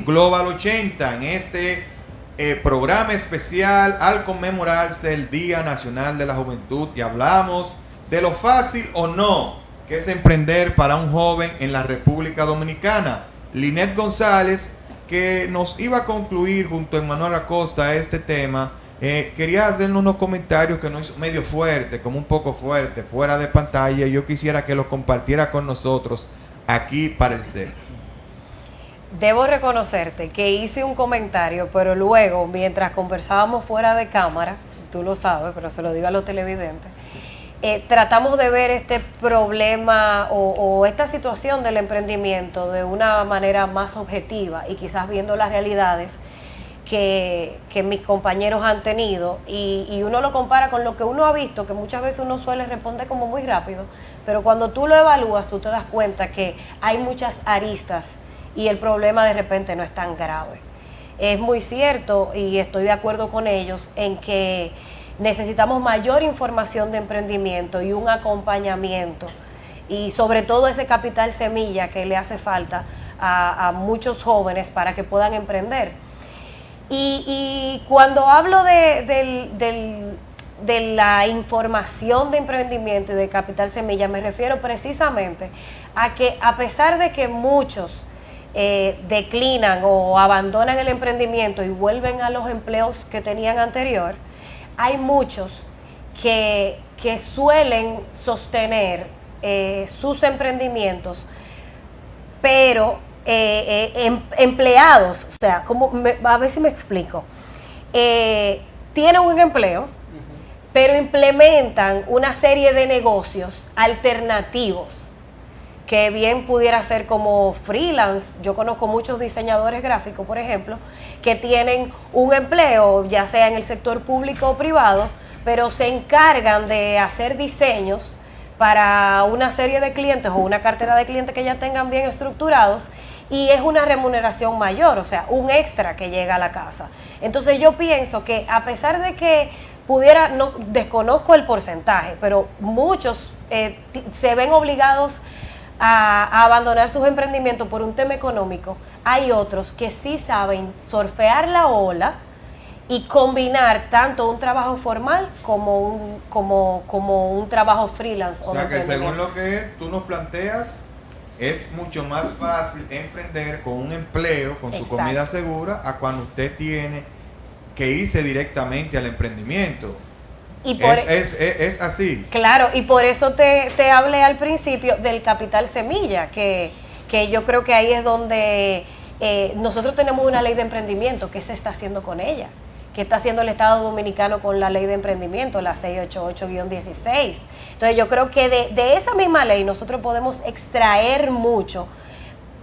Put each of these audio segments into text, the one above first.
Global 80, en este programa especial al conmemorarse el Día Nacional de la Juventud, y hablamos de lo fácil o no que es emprender para un joven en la República Dominicana. Linet González, que nos iba a concluir junto a Emanuel Acosta este tema, quería hacerle unos comentarios que nos hizo medio fuerte, como un poco fuerte, fuera de pantalla. Yo quisiera que lo compartiera con nosotros aquí para el set. Debo reconocerte que hice un comentario, pero luego, mientras conversábamos fuera de cámara, tú lo sabes, pero se lo digo a los televidentes, tratamos de ver este problema o esta situación del emprendimiento de una manera más objetiva y quizás viendo las realidades que mis compañeros han tenido, y uno lo compara con lo que uno ha visto, que muchas veces uno suele responder como muy rápido, pero cuando tú lo evalúas, tú te das cuenta que hay muchas aristas y el problema de repente no es tan grave. Es muy cierto, y estoy de acuerdo con ellos, en que necesitamos mayor información de emprendimiento y un acompañamiento, y sobre todo ese capital semilla que le hace falta a muchos jóvenes para que puedan emprender. Y cuando hablo de la información de emprendimiento y de capital semilla, me refiero precisamente a que, a pesar de que muchos declinan o abandonan el emprendimiento y vuelven a los empleos que tenían anterior, hay muchos que suelen sostener sus emprendimientos, pero empleados, o sea, a ver si me explico, tienen un empleo, pero implementan una serie de negocios alternativos, que bien pudiera ser como freelance. Yo conozco muchos diseñadores gráficos, por ejemplo, que tienen un empleo, ya sea en el sector público o privado, pero se encargan de hacer diseños para una serie de clientes o una cartera de clientes que ya tengan bien estructurados, y es una remuneración mayor, o sea, un extra que llega a la casa. Entonces yo pienso que, a pesar de que pudiera, no desconozco el porcentaje, pero muchos se ven obligados a abandonar sus emprendimientos por un tema económico, hay otros que sí saben surfear la ola y combinar tanto un trabajo formal como un trabajo freelance. O sea que, según lo que tú nos planteas, es mucho más fácil emprender con un empleo, con su comida segura, a cuando usted tiene que irse directamente al emprendimiento. Y es así. Claro, y por eso te hablé al principio del capital semilla, que yo creo que ahí es donde nosotros tenemos una ley de emprendimiento. ¿Qué se está haciendo con ella? ¿Qué está haciendo el Estado Dominicano con la ley de emprendimiento, la 688-16? Entonces yo creo que de esa misma ley nosotros podemos extraer mucho,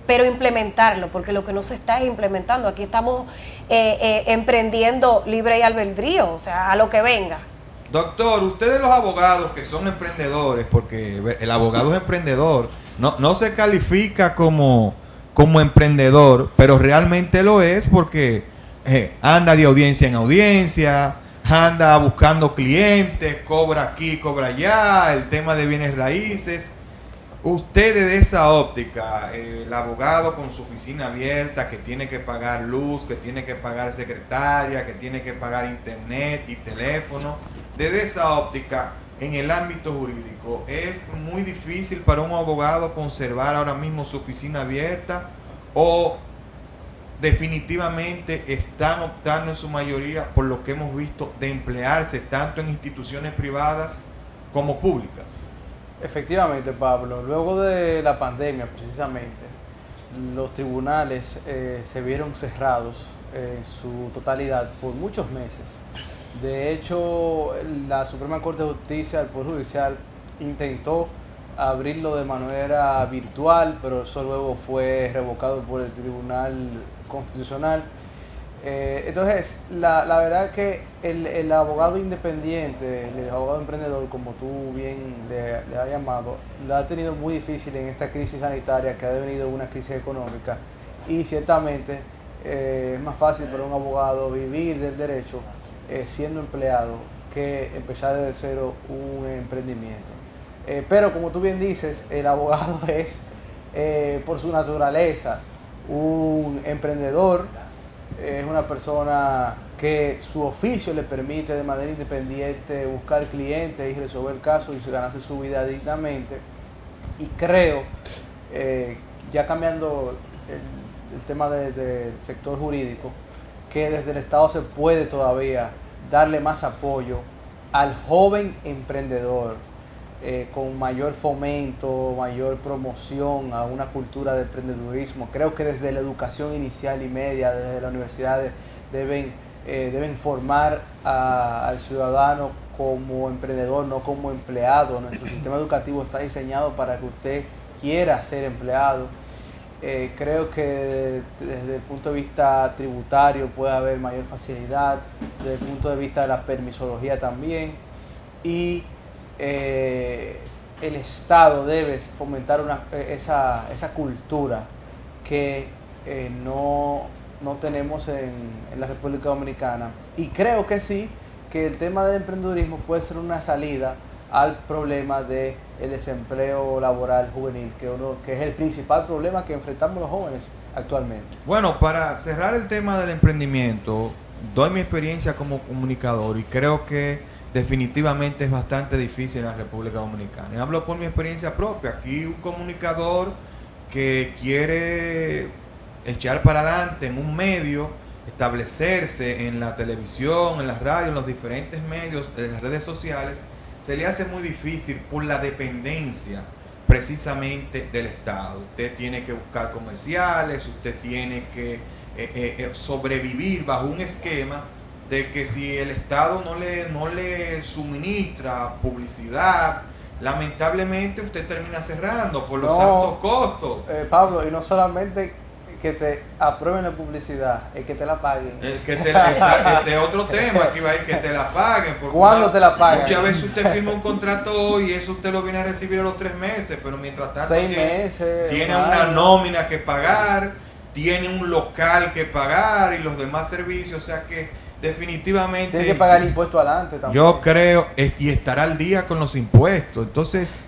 pero implementarlo, porque lo que no se está es implementando. Aquí estamos emprendiendo libre y albedrío, o sea, a lo que venga. Doctor, ustedes los abogados que son emprendedores, porque el abogado es emprendedor, no se califica como emprendedor, pero realmente lo es, porque anda de audiencia en audiencia, anda buscando clientes, cobra aquí, cobra allá, el tema de bienes raíces. Ustedes, de esa óptica, el abogado con su oficina abierta, que tiene que pagar luz, que tiene que pagar secretaria, que tiene que pagar internet y teléfono, desde esa óptica, en el ámbito jurídico, ¿es muy difícil para un abogado conservar ahora mismo su oficina abierta, o definitivamente están optando en su mayoría, por lo que hemos visto, de emplearse tanto en instituciones privadas como públicas? Efectivamente, Pablo, luego de la pandemia precisamente, los tribunales se vieron cerrados en su totalidad por muchos meses. De hecho, la Suprema Corte de Justicia, el Poder Judicial, intentó abrirlo de manera virtual, pero eso luego fue revocado por el Tribunal Constitucional. Entonces, la verdad es que el abogado independiente, el abogado emprendedor, como tú bien le has llamado, lo ha tenido muy difícil en esta crisis sanitaria que ha devenido una crisis económica, y ciertamente es más fácil para un abogado vivir del derecho siendo empleado que empezar desde cero un emprendimiento. Pero como tú bien dices, el abogado es por su naturaleza Un emprendedor es una persona que su oficio le permite de manera independiente buscar clientes y resolver casos y ganarse su vida dignamente. Y creo, ya cambiando el tema del sector jurídico, que desde el Estado se puede todavía darle más apoyo al joven emprendedor, con mayor fomento, mayor promoción a una cultura de emprendedurismo. Creo que desde la educación inicial y media, desde la universidad, deben formar al ciudadano como emprendedor, no como empleado. Nuestro sistema educativo está diseñado para que usted quiera ser empleado. Creo que desde el punto de vista tributario puede haber mayor facilidad, desde el punto de vista de la permisología también, y el Estado debe fomentar esa cultura que no tenemos en la República Dominicana. Y creo que sí, que el tema del emprendedurismo puede ser una salida al problema del desempleo laboral juvenil, que es el principal problema que enfrentamos los jóvenes actualmente. Bueno, para cerrar el tema del emprendimiento, doy mi experiencia como comunicador y creo que definitivamente es bastante difícil en la República Dominicana. Y hablo por mi experiencia propia. Aquí un comunicador que quiere echar para adelante en un medio, establecerse en la televisión, en la radio, en los diferentes medios, en las redes sociales, se le hace muy difícil por la dependencia precisamente del Estado. Usted tiene que buscar comerciales, usted tiene que sobrevivir bajo un esquema de que si el Estado no le suministra publicidad, lamentablemente usted termina cerrando por los altos costos. Pablo, y no solamente que te aprueben la publicidad, es que te la paguen. Ese es otro tema, que va a ir que te la paguen. ¿Cuándo te la pagan? Muchas veces usted firma un contrato hoy y eso usted lo viene a recibir a los 3 meses, pero mientras tanto 6 meses, tiene una nómina que pagar, tiene un local que pagar y los demás servicios, o sea que definitivamente... Tiene que pagar el impuesto adelante también. Yo creo, y estar al día con los impuestos. Entonces,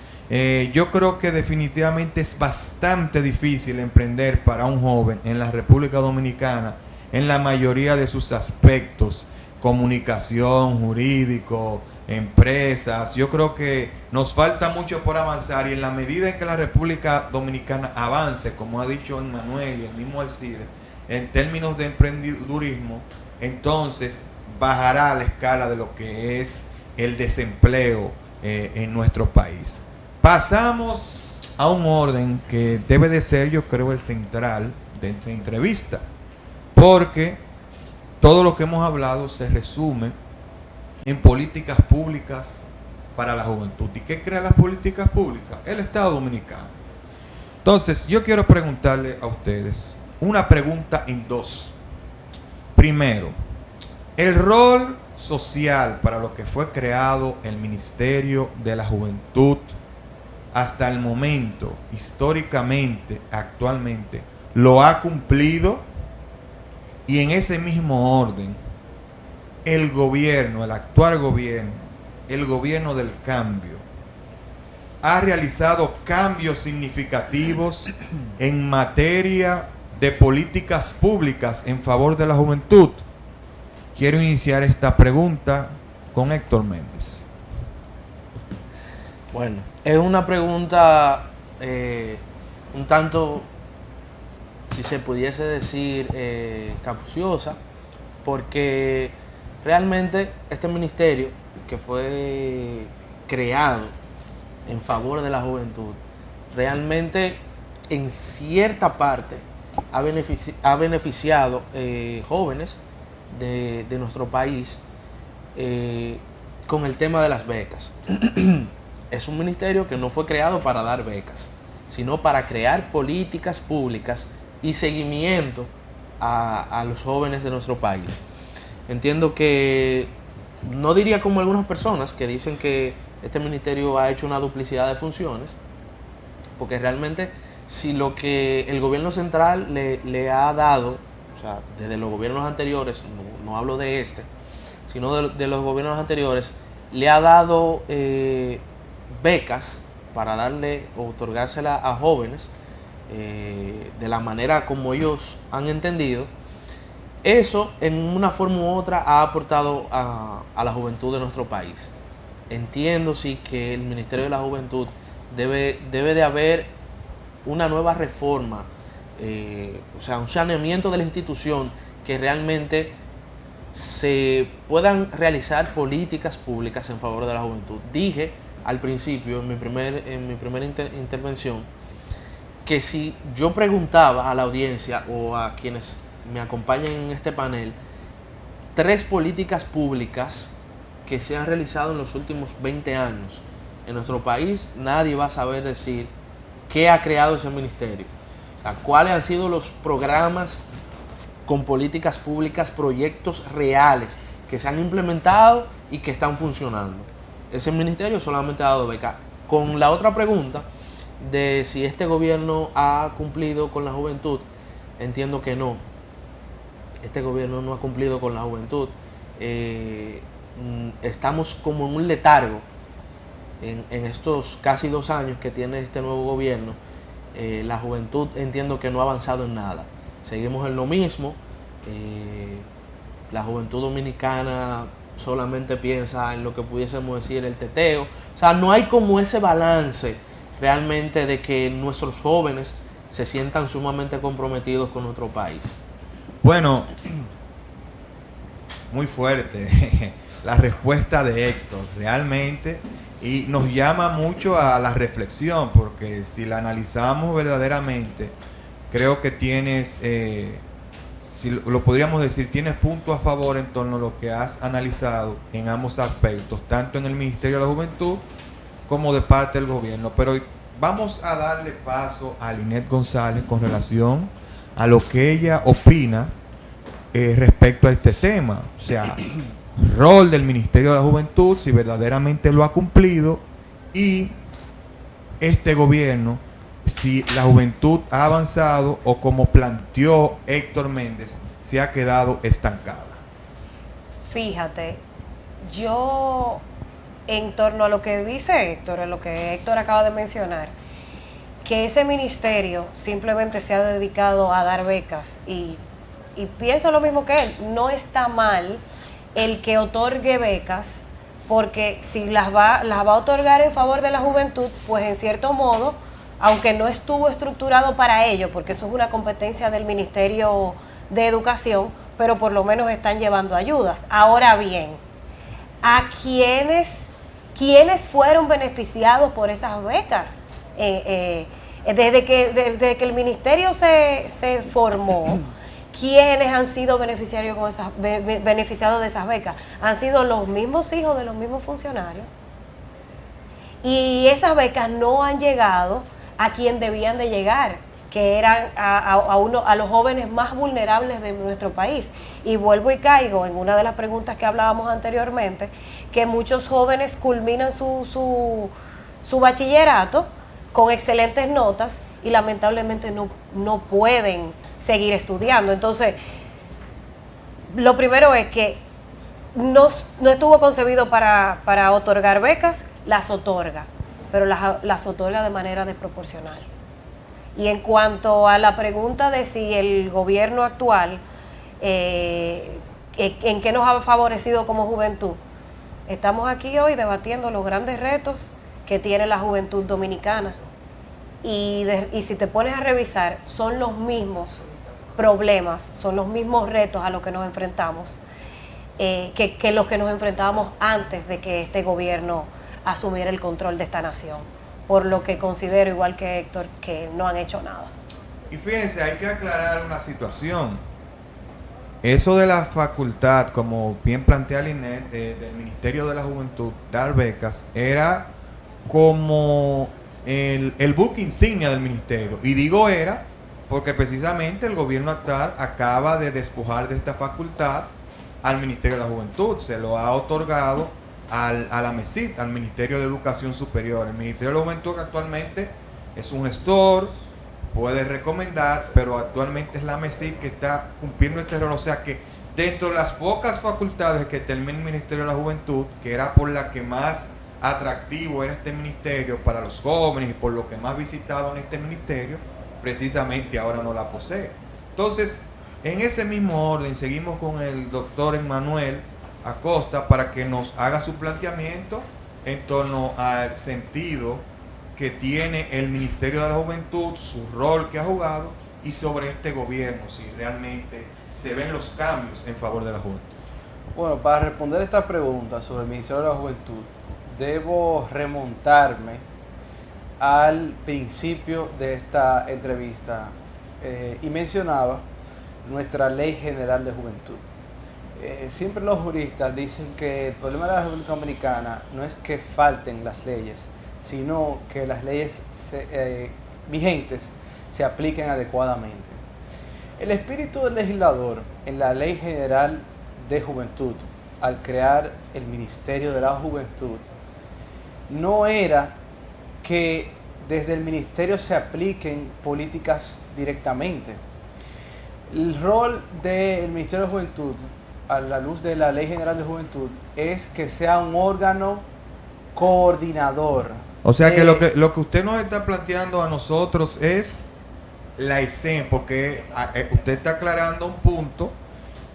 yo creo que definitivamente es bastante difícil emprender para un joven en la República Dominicana en la mayoría de sus aspectos, comunicación, jurídico, empresas. Yo creo que nos falta mucho por avanzar y en la medida en que la República Dominicana avance, como ha dicho Emmanuel y el mismo Alcide, en términos de emprendedurismo, entonces bajará la escala de lo que es el desempleo en nuestro país. Pasamos a un orden que debe de ser, yo creo, el central de esta entrevista, porque todo lo que hemos hablado se resume en políticas públicas para la juventud. ¿Y qué crea las políticas públicas? El Estado Dominicano. Entonces, yo quiero preguntarle a ustedes una pregunta en dos. Primero, el rol social para lo que fue creado el Ministerio de la Juventud hasta el momento, históricamente, actualmente, lo ha cumplido. Y en ese mismo orden, el gobierno, el actual gobierno, el gobierno del cambio, ha realizado cambios significativos en materia de políticas públicas en favor de la juventud. Quiero iniciar esta pregunta con Héctor Méndez. Bueno, es una pregunta un tanto, si se pudiese decir, capciosa, porque realmente este ministerio que fue creado en favor de la juventud, realmente en cierta parte ha beneficiado jóvenes de nuestro país con el tema de las becas. Es un ministerio que no fue creado para dar becas, sino para crear políticas públicas y seguimiento a los jóvenes de nuestro país. Entiendo que, no diría como algunas personas que dicen que este ministerio ha hecho una duplicidad de funciones, porque realmente si lo que el gobierno central le ha dado, o sea, desde los gobiernos anteriores, no hablo de este, sino de los gobiernos anteriores, le ha dado becas para darle o otorgársela a jóvenes de la manera como ellos han entendido, eso en una forma u otra ha aportado a la juventud de nuestro país. Entiendo sí que el Ministerio de la Juventud debe de haber una nueva reforma, o sea, un saneamiento de la institución, que realmente se puedan realizar políticas públicas en favor de la juventud. Dije al principio, en mi primera intervención, que si yo preguntaba a la audiencia o a quienes me acompañan en este panel, 3 políticas públicas que se han realizado en los últimos 20 años en nuestro país, nadie va a saber decir qué ha creado ese ministerio. O sea, cuáles han sido los programas con políticas públicas, proyectos reales que se han implementado y que están funcionando. Ese ministerio solamente ha dado becas. Con la otra pregunta de si este gobierno ha cumplido con la juventud, entiendo que no. Este gobierno no ha cumplido con la juventud. Estamos como en un letargo en estos casi 2 años que tiene este nuevo gobierno. La juventud entiendo que no ha avanzado en nada. Seguimos en lo mismo. La juventud dominicana solamente piensa en lo que pudiésemos decir el teteo. O sea, no hay como ese balance realmente de que nuestros jóvenes se sientan sumamente comprometidos con nuestro país. Bueno, muy fuerte la respuesta de Héctor, realmente, y nos llama mucho a la reflexión, porque si la analizamos verdaderamente, creo que tienes, si lo podríamos decir, tienes punto a favor en torno a lo que has analizado en ambos aspectos, tanto en el Ministerio de la Juventud como de parte del gobierno. Pero vamos a darle paso a Linet González con relación a lo que ella opina respecto a este tema. O sea, rol del Ministerio de la Juventud, si verdaderamente lo ha cumplido, y este gobierno, si la juventud ha avanzado o, como planteó Héctor Méndez, se ha quedado estancada. Fíjate, yo en torno a lo que dice Héctor, a lo que Héctor acaba de mencionar, que ese ministerio simplemente se ha dedicado a dar becas y pienso lo mismo que él. No está mal el que otorgue becas, porque si las va a otorgar en favor de la juventud, pues en cierto modo, aunque no estuvo estructurado para ello, porque eso es una competencia del Ministerio de Educación, pero por lo menos están llevando ayudas. Ahora bien, ¿a quiénes fueron beneficiados por esas becas? Desde que el ministerio se formó, ¿quiénes han sido beneficiados de esas becas? Han sido los mismos hijos de los mismos funcionarios. Y esas becas no han llegado a quien debían de llegar, que eran a los jóvenes más vulnerables de nuestro país. Y vuelvo y caigo en una de las preguntas que hablábamos anteriormente, que muchos jóvenes culminan su bachillerato con excelentes notas y lamentablemente no pueden seguir estudiando. Entonces, lo primero es que no estuvo concebido para otorgar becas, las otorga, pero las otorga de manera desproporcional. Y en cuanto a la pregunta de si el gobierno actual, en qué nos ha favorecido como juventud, estamos aquí hoy debatiendo los grandes retos que tiene la juventud dominicana. Y si te pones a revisar, son los mismos problemas, son los mismos retos a los que nos enfrentamos, que los que nos enfrentábamos antes de que este gobierno asumiera el control de esta nación. Por lo que considero, igual que Héctor, que no han hecho nada. Y fíjense, hay que aclarar una situación. Eso de la facultad, como bien plantea Linet, del Ministerio de la Juventud, dar becas, era como el buque insignia del ministerio. Y digo era porque precisamente el gobierno actual acaba de despojar de esta facultad al Ministerio de la Juventud. Se lo ha otorgado a la MESID, al Ministerio de Educación Superior. El Ministerio de la Juventud actualmente es un gestor, puede recomendar, pero actualmente es la MESID que está cumpliendo este rol. O sea que dentro de las pocas facultades que termina el Ministerio de la Juventud, que era por la que más atractivo era este ministerio para los jóvenes y por lo que más visitaban este ministerio, precisamente ahora no la posee. Entonces, en ese mismo orden, seguimos con el doctor Emmanuel Acosta para que nos haga su planteamiento en torno al sentido que tiene el Ministerio de la Juventud, su rol que ha jugado y sobre este gobierno, si realmente se ven los cambios en favor de la juventud. Bueno, para responder esta pregunta sobre el Ministerio de la Juventud, debo remontarme al principio de esta entrevista y mencionaba nuestra Ley General de Juventud. Siempre los juristas dicen que el problema de la República Dominicana no es que falten las leyes, sino que las leyes vigentes se apliquen adecuadamente. El espíritu del legislador en la Ley General de Juventud, al crear el Ministerio de la Juventud, no era que desde el ministerio se apliquen políticas directamente. El rol del Ministerio de Juventud, a la luz de la Ley General de Juventud, es que sea un órgano coordinador. O sea que lo que usted nos está planteando a nosotros es la esencia, porque usted está aclarando un punto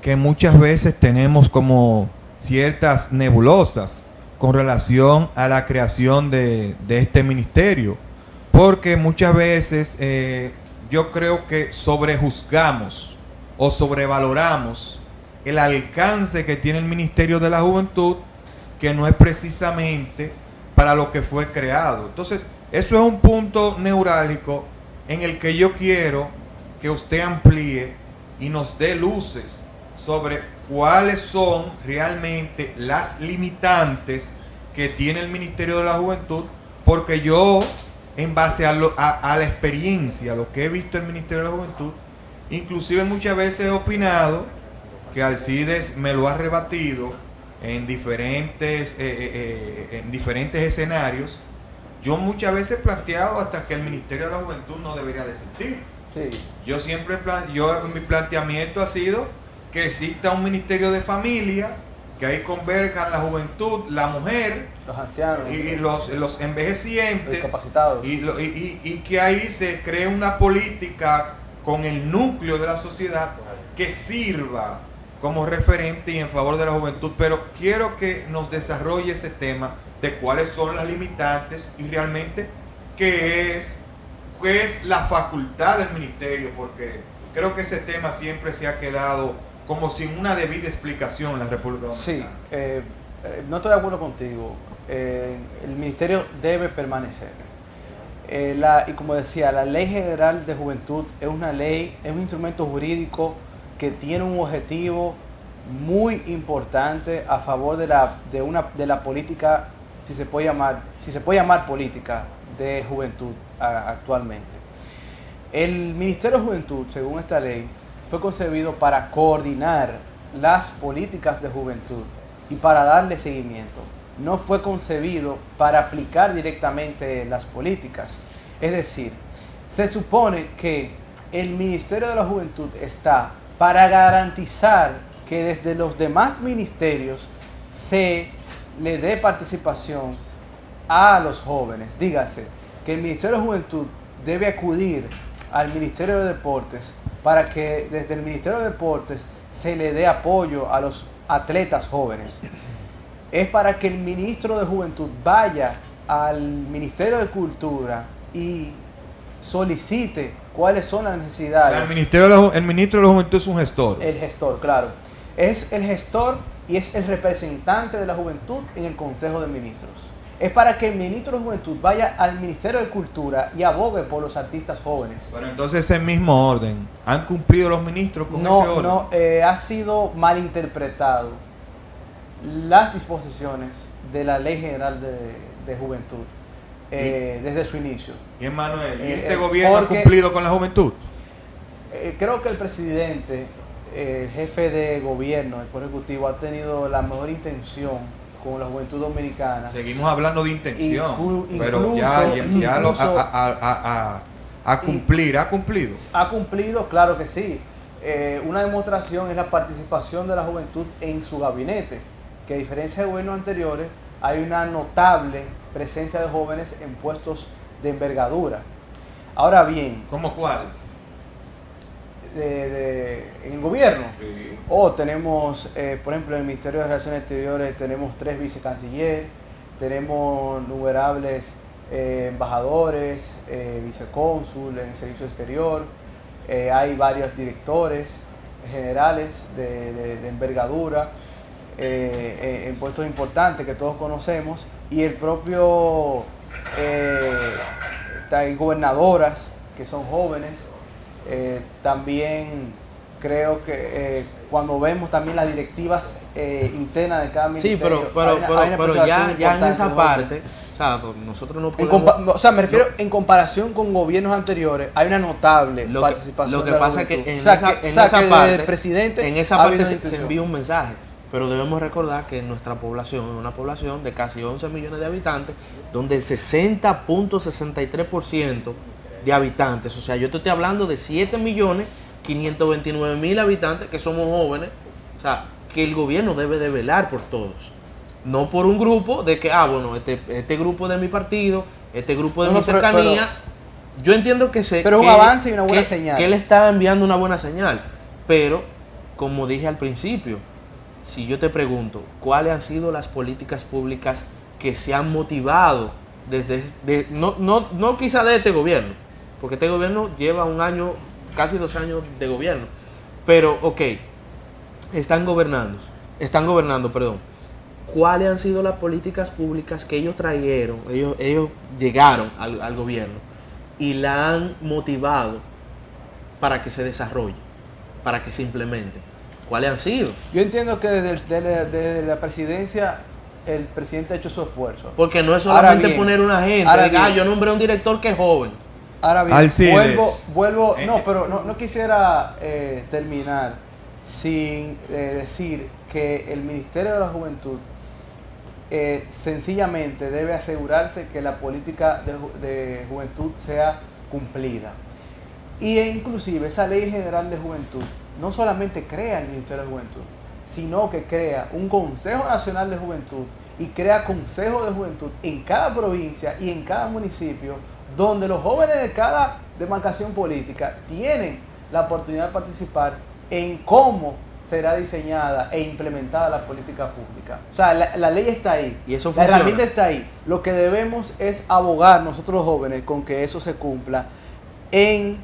que muchas veces tenemos como ciertas nebulosas con relación a la creación de este ministerio, porque muchas veces yo creo que sobrejuzgamos o sobrevaloramos el alcance que tiene el Ministerio de la Juventud, que no es precisamente para lo que fue creado. Entonces, eso es un punto neurálgico en el que yo quiero que usted amplíe y nos dé luces sobre cuáles son realmente las limitantes que tiene el Ministerio de la Juventud, porque yo, en base a la experiencia, lo que he visto en el Ministerio de la Juventud, inclusive muchas veces he opinado que Alcides me lo ha rebatido en diferentes escenarios. Yo muchas veces he planteado hasta que el Ministerio de la Juventud no debería de existir. Sí. Yo siempre, mi planteamiento ha sido que exista un Ministerio de Familia, que ahí converjan la juventud, la mujer, los ancianos y los envejecientes, los discapacitados, y que ahí se cree una política con el núcleo de la sociedad que sirva como referente y en favor de la juventud. Pero quiero que nos desarrolle ese tema de cuáles son las limitantes y realmente qué es la facultad del ministerio, porque creo que ese tema siempre se ha quedado como sin una debida explicación en la República Dominicana. Sí, no estoy de acuerdo contigo. El ministerio debe permanecer. Y como decía, la Ley General de Juventud es una ley, es un instrumento jurídico que tiene un objetivo muy importante a favor de la política, si se puede llamar política de juventud actualmente. El Ministerio de Juventud, según esta ley, fue concebido para coordinar las políticas de juventud y para darle seguimiento. No fue concebido para aplicar directamente las políticas. Es decir, se supone que el Ministerio de la Juventud está para garantizar que desde los demás ministerios se le dé participación a los jóvenes. Dígase que el Ministerio de Juventud debe acudir al Ministerio de Deportes para que desde el Ministerio de Deportes se le dé apoyo a los atletas jóvenes. Es para que el ministro de Juventud vaya al Ministerio de Cultura y solicite cuáles son las necesidades. O sea, el ministro de la Juventud es un gestor. El gestor, claro. Es el gestor y es el representante de la juventud en el Consejo de Ministros. Es para que el ministro de Juventud vaya al Ministerio de Cultura y abogue por los artistas jóvenes. Pero entonces ese mismo orden, ¿han cumplido los ministros con ese orden? No, ha sido malinterpretado las disposiciones de la Ley General de Juventud desde su inicio. Y Emmanuel, ¿y este gobierno ha cumplido con la juventud? Creo que el presidente, el jefe de gobierno, el Poder Ejecutivo, ha tenido la mejor intención con la juventud dominicana. Seguimos hablando de intención, pero ha cumplido. Ha cumplido, claro que sí. Una demostración es la participación de la juventud en su gabinete, que a diferencia de gobiernos anteriores, hay una notable presencia de jóvenes en puestos de envergadura. Ahora bien, ¿Cómo cuáles? en el gobierno, Sí. tenemos, por ejemplo, en el Ministerio de Relaciones Exteriores tenemos 3 vicecancilleres, tenemos innumerables embajadores, vicecónsul en el servicio exterior, hay varios directores generales de envergadura, en puestos importantes que todos conocemos, y el propio, hay gobernadoras que son jóvenes. También creo que cuando vemos también las directivas internas de cada Sí, ministerio, pero hay una participación ya en importante esa de parte, o sea, pues nosotros no en podemos... o sea, me refiero en comparación con gobiernos anteriores, hay una notable participación. Lo que de la pasa es que juventud. en O sea, esa, que- en o sea, esa que parte, el presidente en esa ha parte habido se, esa se intención. envía un mensaje, pero debemos recordar que nuestra población es una población de casi 11 millones de habitantes, donde el 60.63% de habitantes, o sea, yo te estoy hablando de 7.529.000 habitantes que somos jóvenes, o sea, que el gobierno debe de velar por todos. No por un grupo de que, bueno, este grupo de mi partido, este grupo de No, mi no, pero- cercanía. Yo entiendo que Pero es un avance y una buena señal. Que él está enviando una buena señal. Pero, como dije al principio, si yo te pregunto, ¿cuáles han sido las políticas públicas que se han motivado no quizá de este gobierno, porque este gobierno lleva un año, casi 2 años de gobierno, pero ok, están gobernando, perdón. ¿Cuáles han sido las políticas públicas que ellos trajeron, ellos llegaron al gobierno y la han motivado para que se desarrolle, para que se implemente? ¿Cuáles han sido? Yo entiendo que desde la presidencia el presidente ha hecho su esfuerzo. Porque no es Ahora solamente bien, poner una gente, ahora diga, bien. yo nombré a un director que es joven. Ahora bien, Alcides. vuelvo, pero no quisiera terminar sin decir que el Ministerio de la Juventud sencillamente debe asegurarse que la política de juventud sea cumplida. Y inclusive esa Ley General de Juventud no solamente crea el Ministerio de Juventud, sino que crea un Consejo Nacional de Juventud y crea consejos de juventud en cada provincia y en cada municipio, donde los jóvenes de cada demarcación política tienen la oportunidad de participar en cómo será diseñada e implementada la política pública. O sea, la ley está ahí, Y eso la funciona. herramienta está ahí. Lo que debemos es abogar nosotros los jóvenes con que eso se cumpla en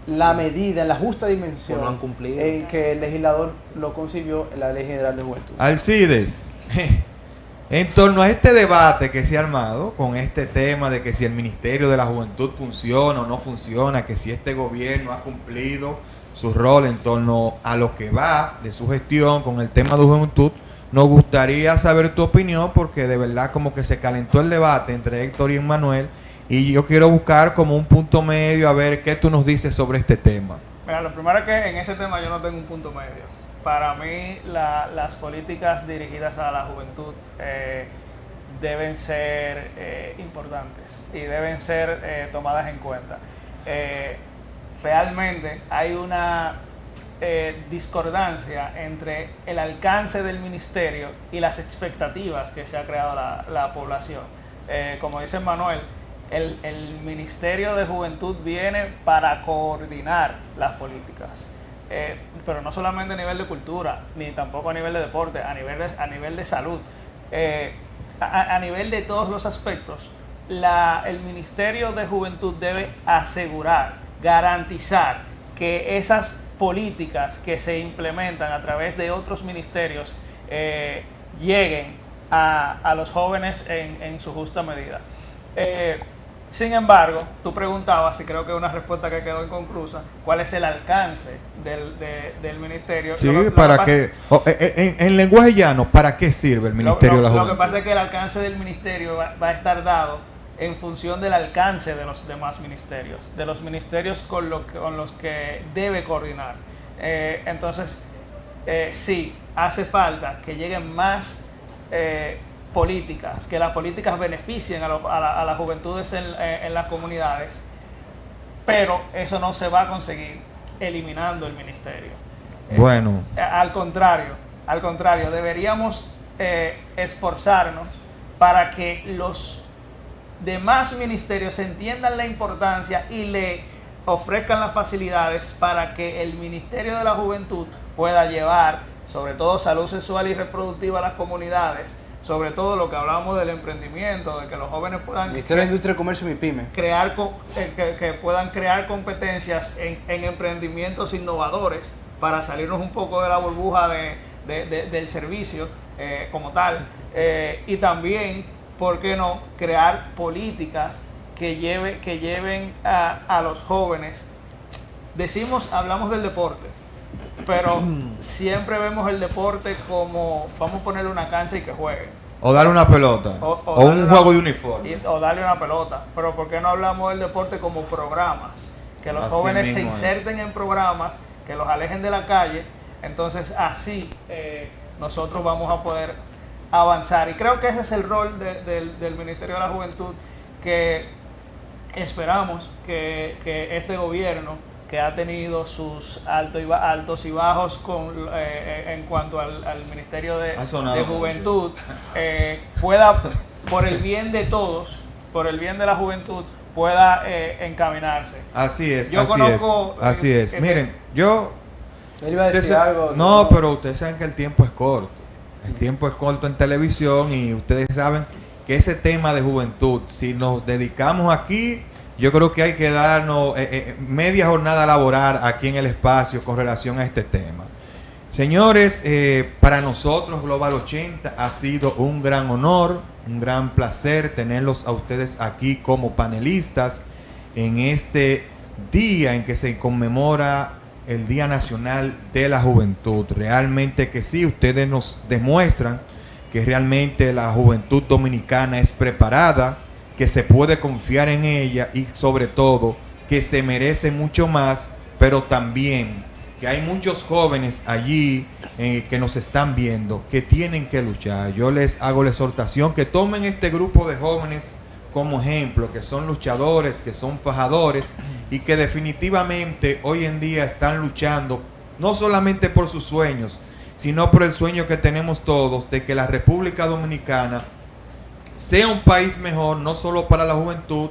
la medida, en la justa dimensión Pues no han cumplido. en que el legislador lo concibió en la Ley General de Juventud. Alcides, en torno a este debate que se ha armado con este tema de que si el Ministerio de la Juventud funciona o no funciona, que si este gobierno ha cumplido su rol en torno a lo que va de su gestión con el tema de juventud, nos gustaría saber tu opinión porque de verdad como que se calentó el debate entre Héctor y Emmanuel y yo quiero buscar como un punto medio a ver qué tú nos dices sobre este tema. Mira, lo primero es que en ese tema yo no tengo un punto medio. Para mí las políticas dirigidas a la juventud deben ser importantes y deben ser tomadas en cuenta. Realmente hay una discordancia entre el alcance del ministerio y las expectativas que se ha creado la población. Como dice Manuel, el Ministerio de Juventud viene para coordinar las políticas, pero no solamente a nivel de cultura, ni tampoco a nivel de deporte, a nivel de salud, a nivel de todos los aspectos. El Ministerio de Juventud debe asegurar, garantizar que esas políticas que se implementan a través de otros ministerios lleguen a los jóvenes en su justa medida. Sin embargo, tú preguntabas, y creo que es una respuesta que quedó inconclusa, ¿cuál es el alcance del ministerio? Sí, para que, en lenguaje llano, ¿para qué sirve el Ministerio de la Juventud? Lo que pasa es que el alcance del ministerio va a estar dado en función del alcance de los demás ministerios, de los ministerios con los que debe coordinar. Entonces, sí, hace falta que lleguen más políticas, que las políticas beneficien a las juventudes en las comunidades, pero eso no se va a conseguir eliminando el ministerio. Bueno. Al contrario, deberíamos esforzarnos para que los demás ministerios entiendan la importancia y le ofrezcan las facilidades para que el Ministerio de la Juventud pueda llevar, sobre todo, salud sexual y reproductiva a las comunidades, sobre todo lo que hablábamos del emprendimiento, de que los jóvenes puedan Ministerio de Industria, Comercio y MIPYME. que puedan crear competencias en emprendimientos innovadores para salirnos un poco de la burbuja del servicio como tal, y también, ¿por qué no?, crear políticas que lleven a los jóvenes. Hablamos del deporte, pero siempre vemos el deporte como, vamos a ponerle una cancha y que juegue. O darle una pelota. O un juego de uniforme. O darle una pelota. Pero ¿por qué no hablamos del deporte como programas? Que los Así jóvenes se mismo inserten en programas, que los alejen de la calle. Entonces así nosotros vamos a poder avanzar. Y creo que ese es el rol del Ministerio de la Juventud, que esperamos que este gobierno, que ha tenido sus altos y bajos en cuanto al Ministerio de Juventud, pueda, por el bien de todos, por el bien de la juventud, pueda encaminarse. Así es, Yo conozco, así es. Miren, yo... Él iba a decir algo. No, pero ustedes saben que el tiempo es corto. El tiempo es corto en televisión y ustedes saben que ese tema de juventud, si nos dedicamos aquí, yo creo que hay que darnos media jornada laboral aquí en el espacio con relación a este tema. Señores, para nosotros Global 80 ha sido un gran honor, un gran placer tenerlos a ustedes aquí como panelistas en este día en que se conmemora el Día Nacional de la Juventud. Realmente que sí, ustedes nos demuestran que realmente la juventud dominicana es preparada, que se puede confiar en ella y sobre todo que se merece mucho más, pero también que hay muchos jóvenes allí que nos están viendo, que tienen que luchar. Yo les hago la exhortación que tomen este grupo de jóvenes como ejemplo, que son luchadores, que son fajadores y que definitivamente hoy en día están luchando no solamente por sus sueños, sino por el sueño que tenemos todos de que la República Dominicana sea un país mejor, no solo para la juventud,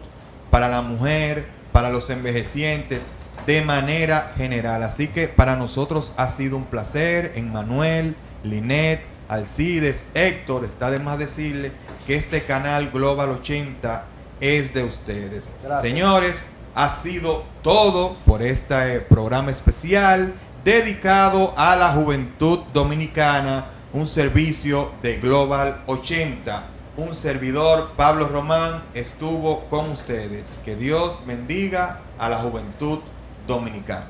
para la mujer, para los envejecientes, de manera general. Así que para nosotros ha sido un placer. Emmanuel, Linet, Alcides, Héctor, está de más decirle que este canal Global 80 es de ustedes. Gracias. Señores, ha sido todo por este programa especial dedicado a la juventud dominicana, un servicio de Global 80. Un servidor, Pablo Román, estuvo con ustedes. Que Dios bendiga a la juventud dominicana.